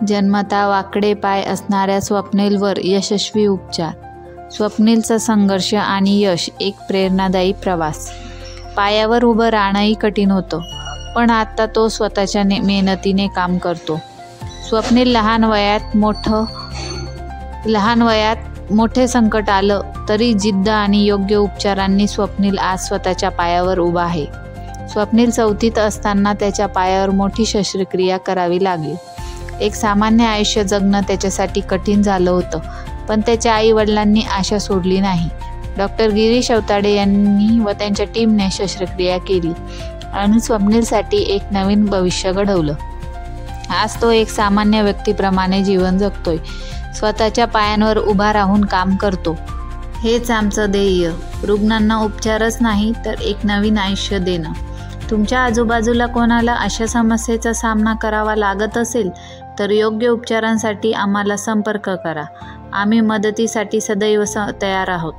जन्मता वाकडे पाय असणाऱ्या स्वप्नीलवर यशस्वी उपचार. स्वप्नीलचा संघर्ष आणि यश एक प्रेरणादायी प्रवास. पायावर उभं राहणंही कठीण होतं, पण आता तो स्वतःच्या मेहनतीने काम करतो. स्वप्नील लहान वयात मोठे संकट आलं तरी जिद्द आणि योग्य उपचारांनी स्वप्नील आज स्वतःच्या पायावर उभा आहे. स्वप्नील 4थीत असताना त्याच्या पायावर मोठी शस्त्रक्रिया करावी लागली. एक सामान्य आयुष्य जगणं त्याच्यासाठी कठीण झालं होतं, पण त्याच्या आईवडिलांनी आशा सोडली नाही. डॉक्टर गिरीश अवताडे यांनी व त्यांच्या टीमने शस्त्रक्रिया केली आणि स्वप्नीलसाठी एक नवीन भविष्य घडवलं. आज तो एक सामान्य व्यक्तीप्रमाणे जीवन जगतोय, स्वतःच्या पायांवर उभा राहून काम करतो. हेच आमचं ध्येय, रुग्णांना उपचारच नाही तर एक नवीन आयुष्य देणं. तुमच्या आजूबाजूला कोणाला अशा समस्येचा सामना करावा लागत असेल तर योग्य उपचारांसाठी आम्हाला संपर्क करा. आम्ही मदतीसाठी सदैव तयार आहोत.